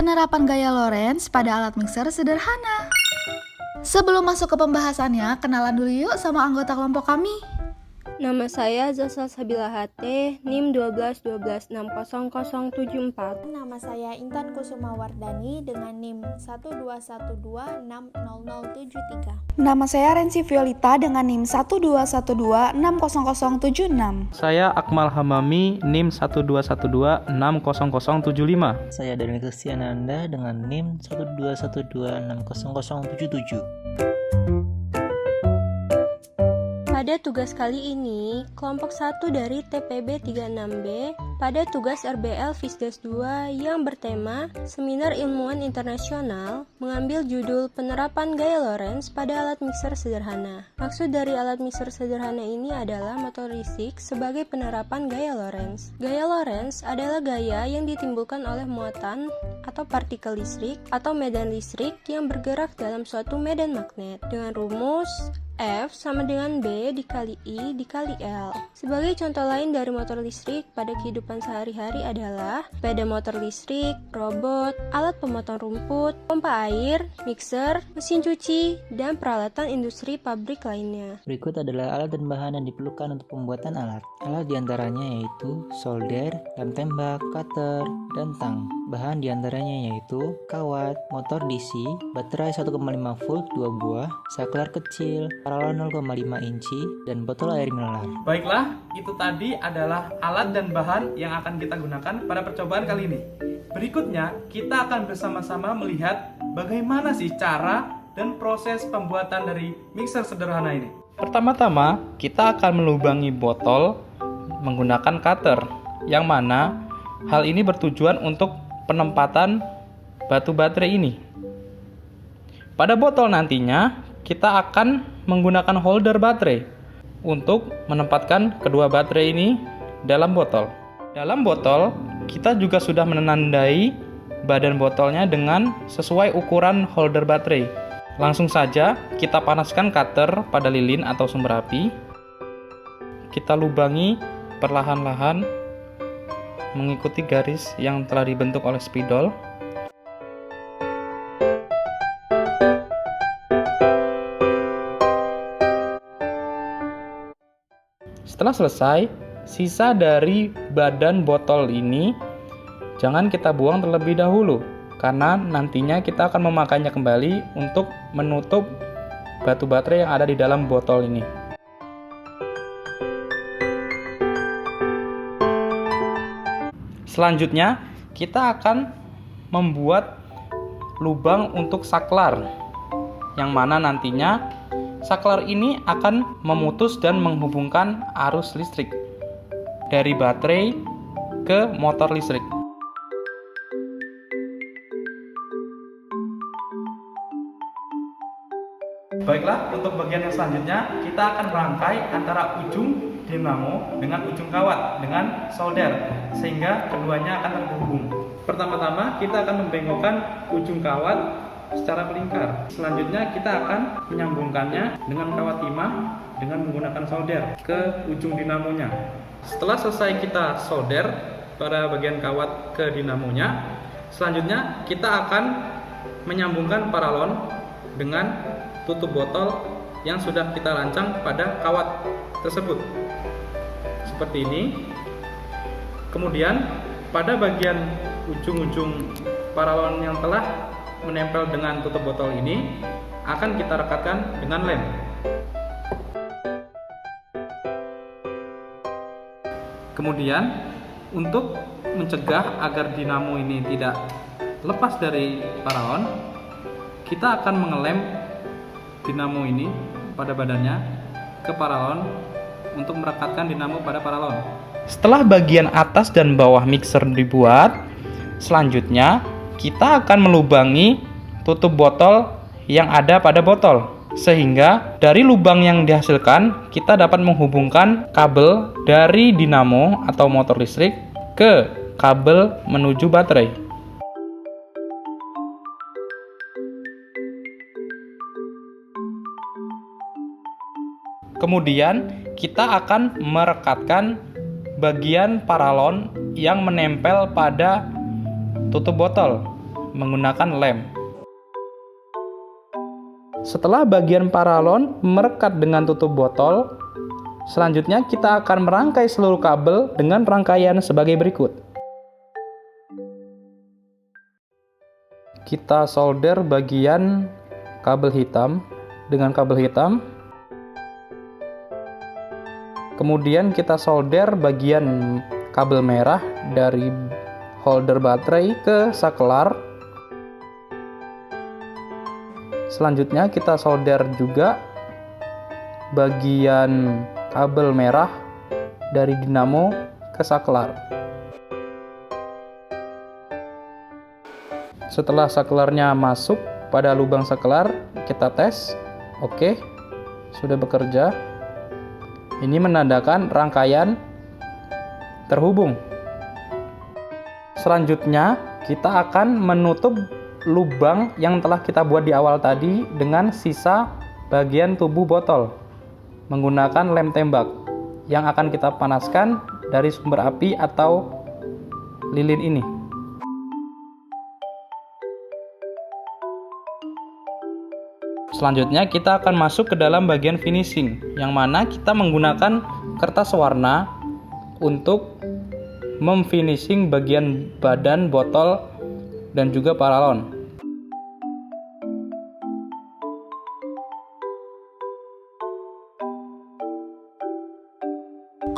Penerapan gaya Lorentz pada alat mixer sederhana. Sebelum masuk ke pembahasannya, kenalan dulu yuk sama anggota kelompok kami. Nama saya Zasal Sabila HT, NIM 121260074. Nama saya Intan Kusuma Wardani dengan NIM 121260073. Nama saya Rensi Violita dengan NIM 121260076. Saya Akmal Hamami, NIM 121260075. Saya Daniel Kristiananda dengan NIM 121260077. Pada tugas kali ini, kelompok 1 dari TPB 36B pada tugas RBL Fisdes 2 yang bertema Seminar Ilmuwan Internasional mengambil judul Penerapan Gaya Lorentz pada alat mixer sederhana. Maksud dari alat mixer sederhana ini adalah motor listrik sebagai penerapan gaya Lorentz. Gaya Lorentz adalah gaya yang ditimbulkan oleh muatan atau partikel listrik atau medan listrik yang bergerak dalam suatu medan magnet dengan rumus F sama dengan B dikali I dikali L. Sebagai contoh lain dari motor listrik pada kehidupan sehari-hari adalah sepeda motor listrik, robot, alat pemotong rumput, pompa air, mixer, mesin cuci, dan peralatan industri pabrik lainnya. Berikut adalah alat dan bahan yang diperlukan untuk pembuatan alat. Alat diantaranya yaitu solder, lem tembak, cutter, dan tang. Bahan diantaranya yaitu kawat, motor DC, baterai 1,5 volt 2 buah, saklar kecil, paralon 0,5 inci, dan botol air mineral. Baiklah, itu tadi adalah alat dan bahan yang akan kita gunakan pada percobaan kali ini. Berikutnya, kita akan bersama-sama melihat bagaimana sih cara dan proses pembuatan dari mixer sederhana ini. Pertama-tama, kita akan melubangi botol menggunakan cutter, yang mana hal ini bertujuan untuk penempatan batu baterai ini. Pada botol nantinya, kita akan menggunakan holder baterai untuk menempatkan kedua baterai ini dalam botol. Dalam botol, kita juga sudah menandai badan botolnya dengan sesuai ukuran holder baterai. Langsung saja kita panaskan cutter pada lilin atau sumber api. Kita lubangi perlahan-lahan mengikuti garis yang telah dibentuk oleh spidol. Setelah selesai, sisa dari badan botol ini jangan kita buang terlebih dahulu, karena nantinya kita akan memakainya kembali untuk menutup batu baterai yang ada di dalam botol ini. Selanjutnya, kita akan membuat lubang untuk saklar, yang mana nantinya saklar ini akan memutus dan menghubungkan arus listrik dari baterai ke motor listrik. Baiklah, untuk bagian yang selanjutnya kita akan rangkai antara ujung dinamo dengan ujung kawat dengan solder sehingga keduanya akan terhubung. Pertama-tama kita akan membengkokkan ujung kawat secara melingkar. Selanjutnya kita akan menyambungkannya dengan kawat timah dengan menggunakan solder ke ujung dinamonya. Setelah selesai kita solder pada bagian kawat ke dinamonya, selanjutnya kita akan menyambungkan paralon dengan tutup botol yang sudah kita rancang pada kawat tersebut. Seperti ini. Kemudian pada bagian ujung-ujung paralon yang telah menempel dengan tutup botol ini akan kita rekatkan dengan lem. Kemudian untuk mencegah agar dinamo ini tidak lepas dari paralon, kita akan mengelem dinamo ini pada badannya ke paralon untuk merekatkan dinamo pada paralon. Setelah bagian atas dan bawah mixer dibuat, selanjutnya kita akan melubangi tutup botol yang ada pada botol, sehingga dari lubang yang dihasilkan kita dapat menghubungkan kabel dari dinamo atau motor listrik ke kabel menuju baterai. Kemudian kita akan merekatkan bagian paralon yang menempel pada tutup botol menggunakan lem. Setelah bagian paralon merekat dengan tutup botol, selanjutnya kita akan merangkai seluruh kabel dengan rangkaian sebagai berikut. Kita solder bagian kabel hitam dengan kabel hitam. Kemudian kita solder bagian kabel merah dari holder baterai ke saklar. Selanjutnya kita solder juga bagian kabel merah dari dinamo ke saklar. Setelah saklarnya masuk pada lubang saklar, kita tes. Oke, sudah bekerja. Ini menandakan rangkaian terhubung. Selanjutnya, kita akan menutup lubang yang telah kita buat di awal tadi dengan sisa bagian tubuh botol menggunakan lem tembak yang akan kita panaskan dari sumber api atau lilin ini. Selanjutnya kita akan masuk ke dalam bagian finishing, yang mana kita menggunakan kertas warna untuk memfinishing bagian badan botol dan juga paralon.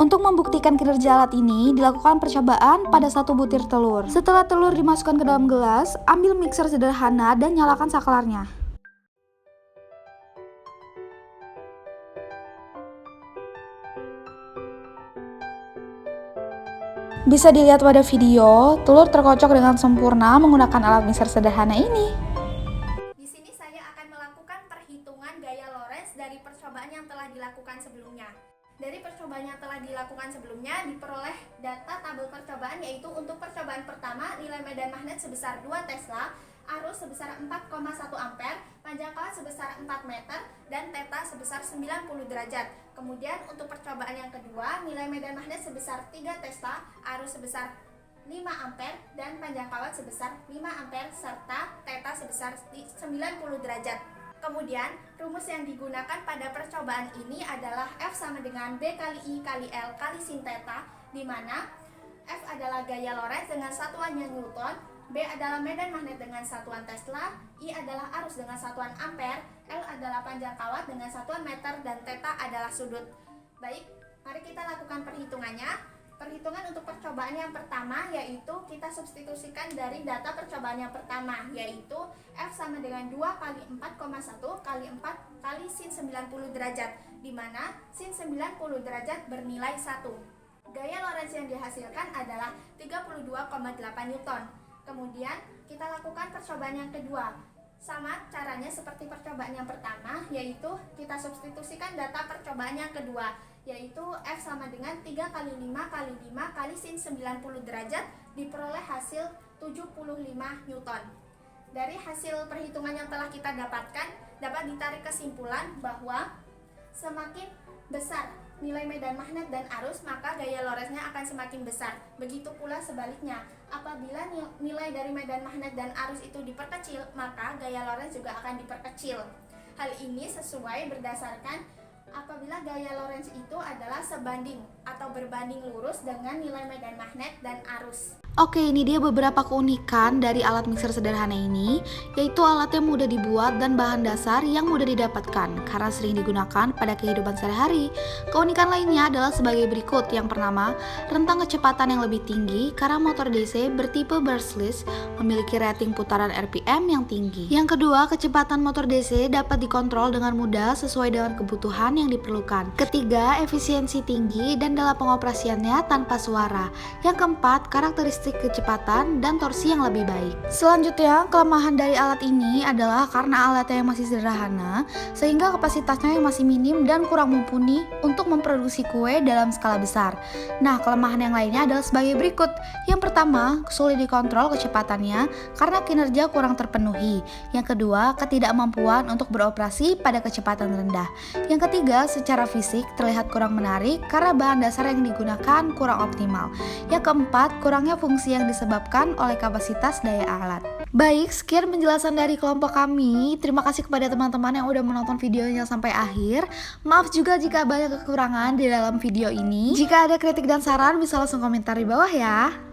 Untuk membuktikan kinerja alat ini, dilakukan percobaan pada 1 butir telur. Setelah telur dimasukkan ke dalam gelas, ambil mixer sederhana dan nyalakan saklarnya. Bisa dilihat pada video, telur terkocok dengan sempurna menggunakan alat mixer sederhana ini. Di sini saya akan melakukan perhitungan gaya Lorentz dari percobaan yang telah dilakukan sebelumnya. Dari percobaan yang telah dilakukan sebelumnya diperoleh data tabel percobaan, yaitu untuk percobaan pertama nilai medan magnet sebesar 2 Tesla, arus sebesar 4,1 ampere, panjang kawat sebesar 4 meter, dan theta sebesar 90 derajat. Kemudian untuk percobaan yang kedua, nilai medan magnet sebesar 3 Tesla, arus sebesar 5 ampere, dan panjang kawat sebesar 5 ampere, serta theta sebesar 90 derajat. Kemudian, rumus yang digunakan pada percobaan ini adalah F sama dengan B kali I kali L kali sin theta, di mana F adalah gaya Lorentz dengan satuannya Newton, B adalah medan magnet dengan satuan Tesla, I adalah arus dengan satuan ampere, L adalah panjang kawat dengan satuan meter, dan theta adalah sudut. Baik, mari kita lakukan perhitungannya. Perhitungan untuk percobaan yang pertama yaitu kita substitusikan dari data percobaan yang pertama, yaitu F sama dengan 2 kali 4,1 kali 4 kali sin 90 derajat, di mana sin 90 derajat bernilai 1. Gaya Lorentz yang dihasilkan adalah 32,8 Newton. Kemudian kita lakukan percobaan yang kedua. Sama caranya seperti percobaan yang pertama, yaitu kita substitusikan data percobaan yang kedua, yaitu F sama dengan 3 kali 5 kali 5 kali sin 90 derajat, diperoleh hasil 75 Newton. Dari hasil perhitungan yang telah kita dapatkan, dapat ditarik kesimpulan bahwa semakin besar nilai medan magnet dan arus, maka gaya Lorentz-nya akan semakin besar. Begitu pula sebaliknya, apabila nilai dari medan magnet dan arus itu diperkecil, maka gaya Lorentz juga akan diperkecil. Hal ini sesuai berdasarkan apabila gaya Lorentz itu adalah sebanding atau berbanding lurus dengan nilai medan magnet dan arus. Oke, ini dia beberapa keunikan dari alat mixer sederhana ini, yaitu alat yang mudah dibuat dan bahan dasar yang mudah didapatkan karena sering digunakan pada kehidupan sehari-hari. Keunikan lainnya adalah sebagai berikut. Yang pertama, rentang kecepatan yang lebih tinggi karena motor DC bertipe brushless memiliki rating putaran RPM yang tinggi. Yang kedua, kecepatan motor DC dapat dikontrol dengan mudah sesuai dengan kebutuhan yang diperlukan. Ketiga, efisiensi tinggi dan dalam pengoperasiannya tanpa suara. Yang keempat, karakteristik kecepatan dan torsi yang lebih baik. Selanjutnya, kelemahan dari alat ini adalah karena alatnya yang masih sederhana, sehingga kapasitasnya yang masih minim dan kurang mumpuni untuk memproduksi kue dalam skala besar. Nah, kelemahan yang lainnya adalah sebagai berikut. Yang pertama, sulit dikontrol kecepatannya karena kinerja kurang terpenuhi. Yang kedua, ketidakmampuan untuk beroperasi pada kecepatan rendah. Yang ketiga, secara fisik terlihat kurang menarik karena bahan dasar yang digunakan kurang optimal. Yang keempat, kurangnya fungsi yang disebabkan oleh kapasitas daya alat. Baik, sekian penjelasan dari kelompok kami. Terima kasih kepada teman-teman yang udah menonton videonya sampai akhir. Maaf juga jika banyak kekurangan di dalam video ini. Jika ada kritik dan saran bisa langsung komentar di bawah ya.